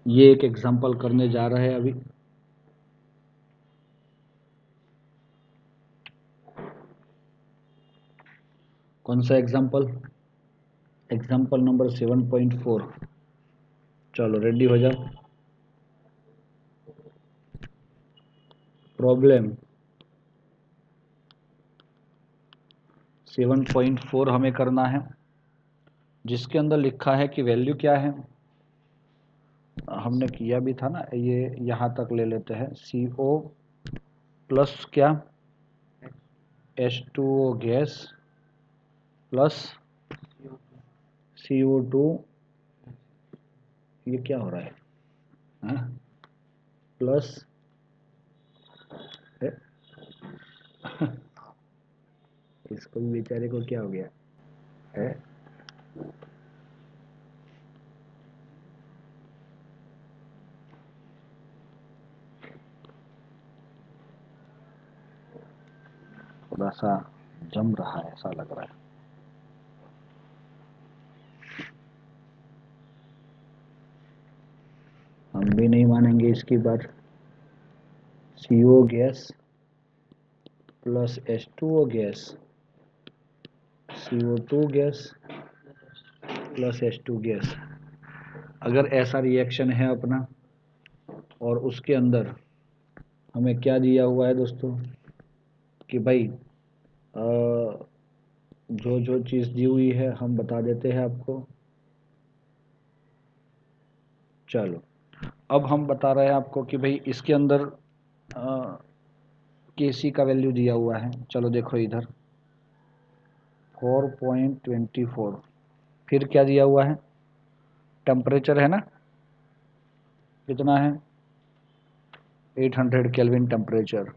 ये एक एग्जांपल करने जा रहे हैं अभी। कौन सा एग्जांपल? Example number 7.4। चलो रेडी हो जाओ। प्रॉब्लम 7.4 हमें करना है, जिसके अंदर लिखा है कि वैल्यू क्या है, हमने किया भी था ना, ये यहाँ तक ले लेते हैं। CO प्लस क्या, H2O गैस प्लस CO2, ये क्या हो रहा है, प्लस इसको भी बेचारे को क्या हो गया है? थोड़ा सा जम रहा है ऐसा लग रहा है। हम भी नहीं मानेंगे इसकी बात। CO gas plus H2O gas, CO2 gas plus H2 gas, अगर ऐसा रिएक्शन है अपना, और उसके अंदर हमें क्या दिया हुआ है दोस्तों कि भाई जो जो चीज़ दी हुई है हम बता देते हैं आपको। चलो अब हम बता रहे हैं आपको कि भाई इसके अंदर Kc का वैल्यू दिया हुआ है। चलो देखो इधर 4.24, फिर क्या दिया हुआ है, टेम्परेचर है ना, कितना है 800 kelvin temperature.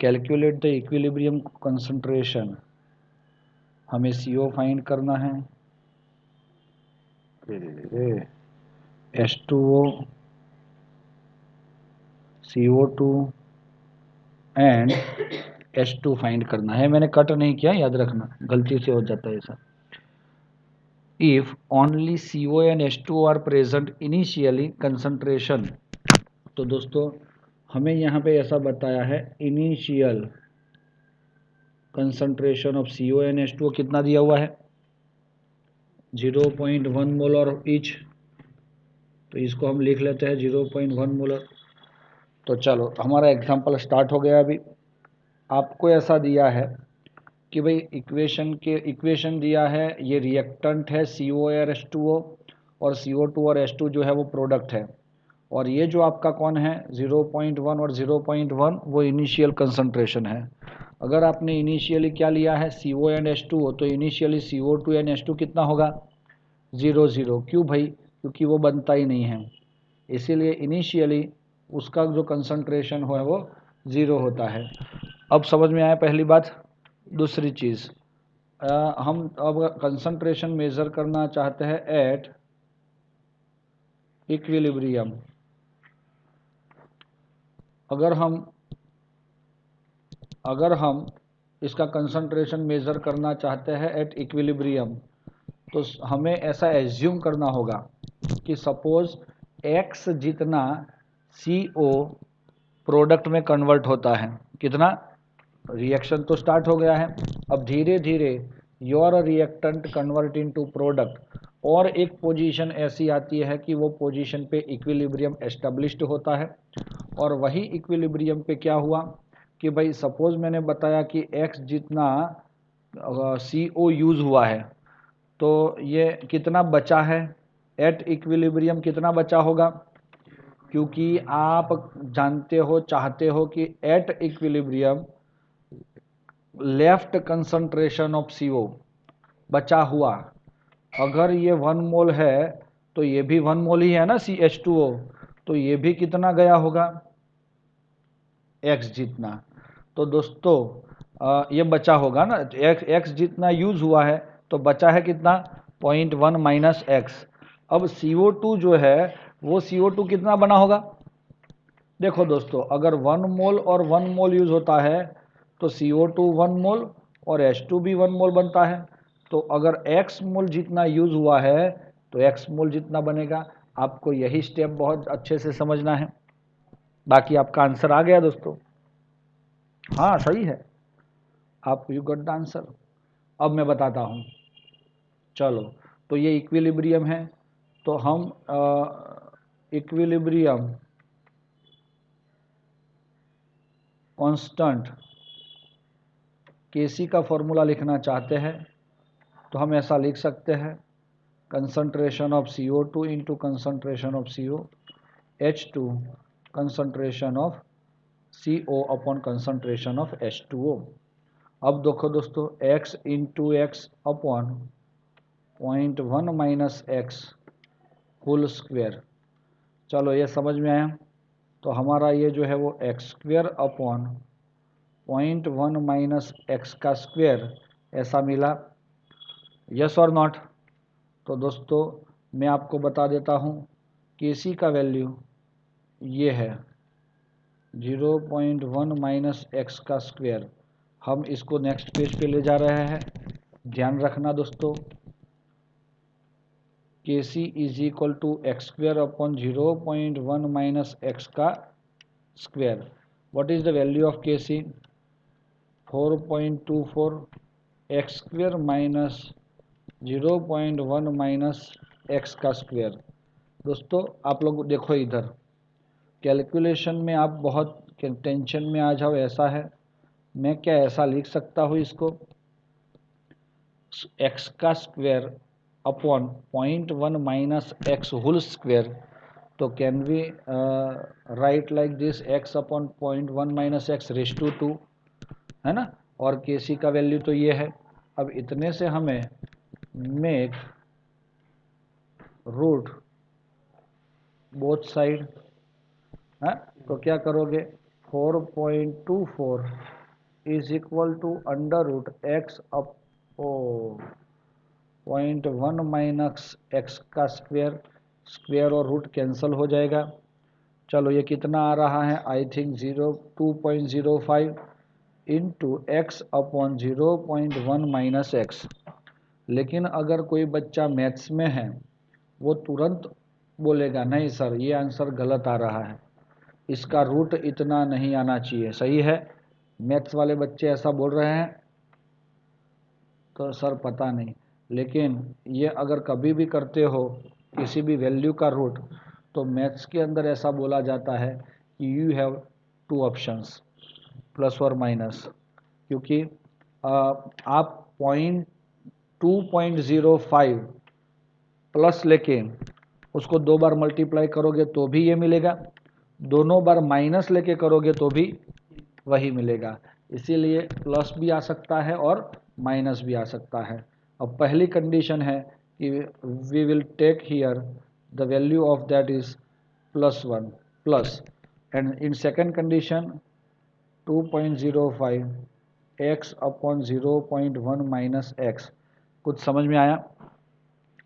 Calculate the equilibrium concentration, हमें CO फाइंड करना है, H2O, CO2 and H2 find करना है। मैंने कट नहीं किया, याद रखना, गलती से हो जाता है ऐसा। If only CO and H2O are present initially concentration, तो दोस्तों हमें यहाँ पे ऐसा बताया है initial concentration of CO and H2O कितना दिया हुआ है, 0.1 मोलर ईच, तो इसको हम लिख लेते हैं 0.1 मोलर। तो चलो हमारा एग्जांपल स्टार्ट हो गया। अभी आपको ऐसा दिया है कि भाई इक्वेशन दिया है, ये रिएक्टेंट है CO और H2O, और CO2 और H2 जो है वो प्रोडक्ट है, और ये जो आपका कौन है 0.1 और 0.1 वो इनिशियल कंसंट्रेशन है। अगर आपने इनिशियली क्या लिया है CO एंड H2O, तो इनिशियली CO2 एंड H2 कितना होगा 0 क्यों भाई, क्योंकि वो बनता ही नहीं है, इसीलिए इनिशियली उसका जो कंसंट्रेशन हो है वो 0 होता है। अब समझ में आया पहली बात। दूसरी चीज़, हम अब कंसंट्रेशन मेज़र करना चाहते हैं एट इक्विलिब्रियम। अगर हम इसका कंसंट्रेशन मेज़र करना चाहते हैं एट इक्विलिब्रियम, तो हमें ऐसा एज्यूम करना होगा कि सपोज x जितना CO प्रोडक्ट में कन्वर्ट होता है, कितना, रिएक्शन तो स्टार्ट हो गया है, अब धीरे धीरे your reactant convert into product, और एक पोजीशन ऐसी आती है कि वो पोजीशन पे इक्विलिब्रियम एस्टेब्लिश्ड होता है। और वही इक्विलिब्रियम पे क्या हुआ कि भाई सपोज मैंने बताया कि x जितना CO यूज़ हुआ है, तो ये कितना बचा है एट इक्विलिब्रियम, कितना बचा होगा, क्योंकि आप जानते हो चाहते हो कि at equilibrium left concentration of CO बचा हुआ, अगर ये 1 मोल है तो ये भी 1 मोल ही है ना CH2O, तो ये भी कितना गया होगा x जितना। तो दोस्तों ये बचा होगा ना, x जितना यूज हुआ है तो बचा है कितना 0.1 माइनस एक्स। अब CO2 जो है वो CO2 कितना बना होगा, देखो दोस्तों अगर 1 मोल और 1 मोल यूज होता है तो CO2 1 मोल और H2 भी 1 मोल बनता है, तो अगर x मोल जितना यूज हुआ है तो x मोल जितना बनेगा। आपको यही स्टेप बहुत अच्छे से समझना है। बाकी आपका आंसर आ गया दोस्तों। हाँ सही है, आप यू गॉट द आंसर। अब मैं बताता हूँ। चलो, तो ये इक्विलिब्रियम है, तो हम इक्विलिब्रियम कांस्टेंट केसी का फॉर्मूला लिखना चाहते हैं, तो हम ऐसा लिख सकते हैं, concentration of CO2 into concentration of CO, H2 concentration of CO upon concentration of H2O। अब देखो दोस्तों, x into X upon 0.1 minus x whole square. चलो ये समझ में आया। तो हमारा ये जो है वो x square upon 0.1 minus x का स्क्वेयर ऐसा मिला। यस और नॉट? तो दोस्तों मैं आपको बता देता हूँ, केसी का वैल्यू ये है 0.1 माइनस एक्स का स्क्वेयर। हम इसको नेक्स्ट पेज पे ले जा रहे हैं। ध्यान रखना दोस्तों, Kc is equal to x square upon 0.1 minus x का square. What is the value of Kc? 4.24 x square minus 0.1 minus x का स्क्वेयर। दोस्तों आप लोग देखो इधर, कैलकुलेशन में आप बहुत टेंशन में आ जाओ ऐसा है। मैं क्या ऐसा लिख सकता हूँ इसको, एक्स का square upon 0.1 minus x whole square. तो can we write like this, x upon 0.1 minus x raise to 2, है ना। और केसी का वैल्यू तो ये है। अब इतने से हमें मेक रूट बोथ साइड है, तो क्या करोगे, 4.24 is equal to under root X up 0.1 minus x का स्क्वेयर। स्क्वेयर और रूट कैंसल हो जाएगा। चलो ये कितना आ रहा है, I think 2.05 into X upon 0.1 minus X. लेकिन अगर कोई बच्चा मैथ्स में है, वो तुरंत बोलेगा नहीं सर ये आंसर गलत आ रहा है, इसका रूट इतना नहीं आना चाहिए। सही है, मैथ्स वाले बच्चे ऐसा बोल रहे हैं। तो सर पता नहीं, लेकिन ये अगर कभी भी करते हो किसी भी वैल्यू का रूट, तो मैथ्स के अंदर ऐसा बोला जाता है कि you have two options, plus और माइनस। क्योंकि आप 2.05 प्लस लेके उसको 2 बार मल्टीप्लाई करोगे तो भी ये मिलेगा, दोनों बार माइनस लेके करोगे तो भी वही मिलेगा। इसीलिए प्लस भी आ सकता है और माइनस भी आ सकता है। अब पहली कंडीशन है कि we will take here the value of that is +1 plus, and in second condition 2.05 X upon 0.1 minus X. कुछ समझ में आया?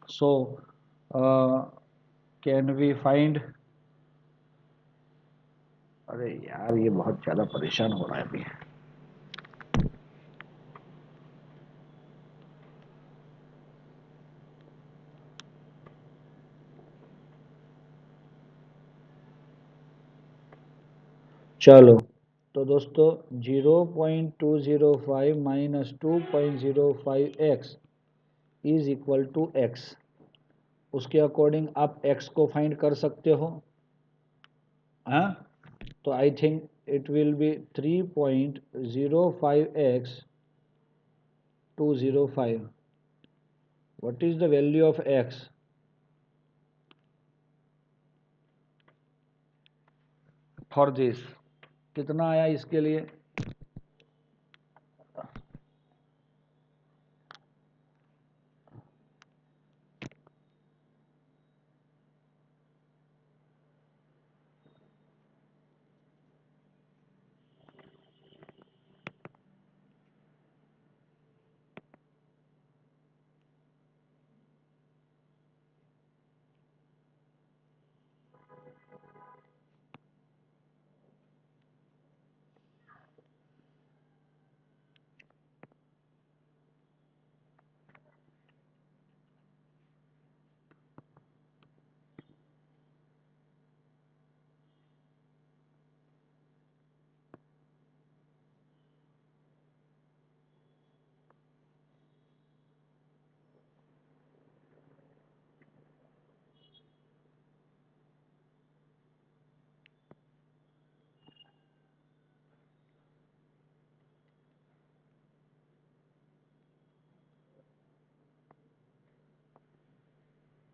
सो कैन वी फाइंड, अरे यार ये बहुत ज़्यादा परेशान हो रहा है अभी। चलो, तो दोस्तों 0.205 minus 2.05 X is equal to X. उसके अकॉर्डिंग आप एक्स को फाइंड कर सकते हो। हाँ, तो I think it will be 3.05 X 205। What is the value of X for this? कितना आया इसके लिए?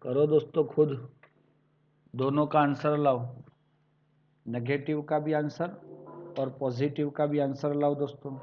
करो दोस्तों खुद, दोनों का आंसर लाओ, नेगेटिव का भी आंसर और पॉजिटिव का भी आंसर लाओ दोस्तों।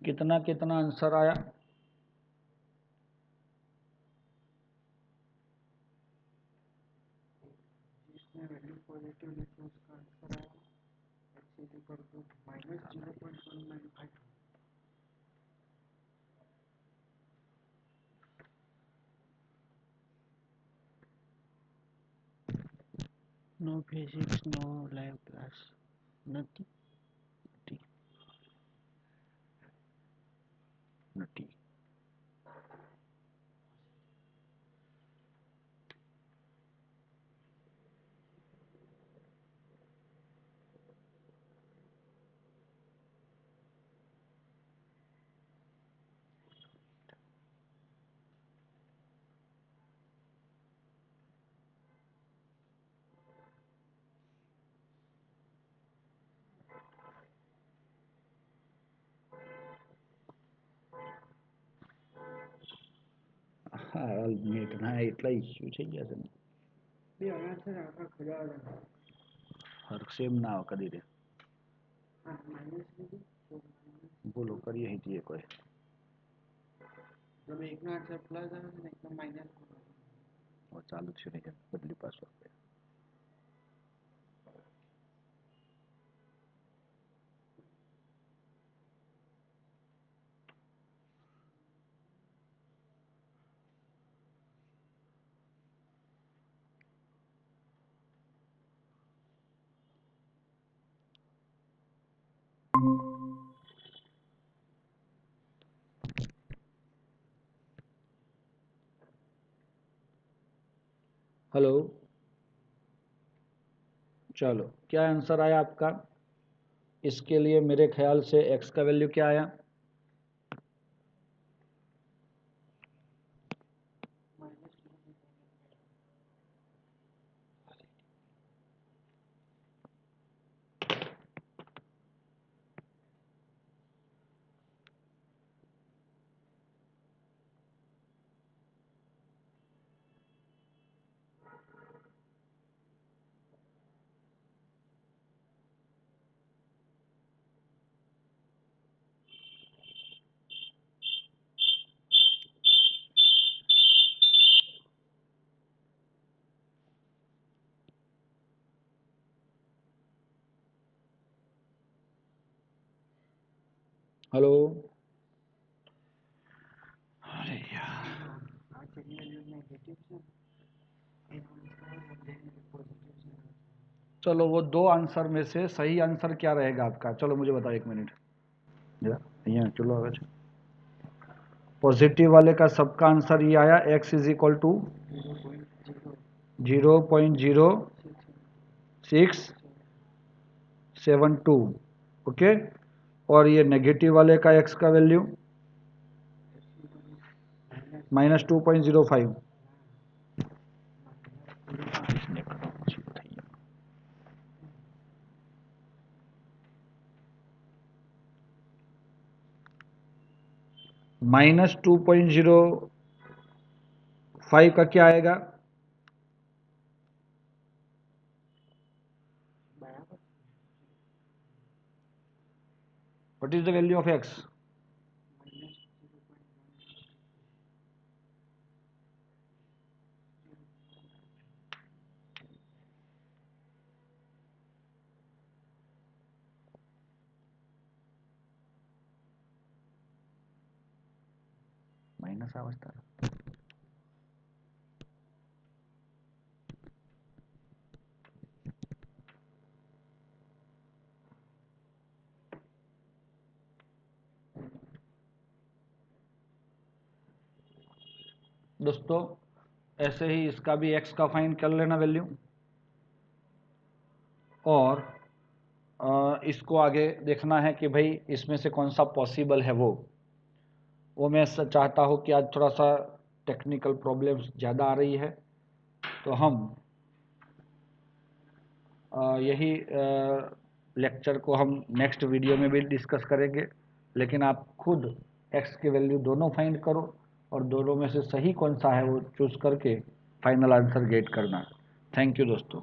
कितना कितना आंसर आया? जिसने वैल्यू पॉजिटिव लिखी उसका आंसर आया -0.195। No physics, no live class, nothing. नटी। હા નેટના એટલા ઇસ્યુ થઈ ગયા છે ને, બે આન્સર આખા ખુલ્લા હતા. ફરક સેમ ના આવે કદી રે. હા માઇનસ લીધું તો બોલો કરીએ હિતીએ કોઈ. તમે એકનો આન્સર પ્લસ આવે છે ને એકનો માઇનસ. ચાલુ છે ને બદલી પાછો. हेलो, चलो क्या आंसर आया आपका? इसके लिए मेरे ख्याल से x का वैल्यू क्या आया? हेलो, अरे यार, આ જેની વેલ્યુ નેગેટિવ છે એનો આન્સર પોઝિટિવ છે. चलो वो दो आंसर में से सही आंसर क्या रहेगा आपका? चलो मुझे बताओ, एक मिनट जरा यहाँ चलो आगे। पॉजिटिव वाले का सबका आंसर ये आया, x is equal to 0.0672, okay. और ये नेगेटिव वाले का x का वैल्यू -2.05। -2.05 का क्या आएगा? બરાબર. What is the value of x? Minus अवस्था दोस्तों ऐसे ही इसका भी x का फाइंड कर लेना वैल्यू, और इसको आगे देखना है कि भाई इसमें से कौन सा पॉसिबल है। वो मैं चाहता हूँ कि आज थोड़ा सा टेक्निकल प्रॉब्लम्स ज़्यादा आ रही है, तो हम यही लेक्चर को हम नेक्स्ट वीडियो में भी डिस्कस करेंगे। लेकिन आप खुद x की वैल्यू दोनों फाइंड करो और दोनों में से सही कौन सा है वो चूज़ करके फाइनल आंसर गेट करना। थैंक यू दोस्तों।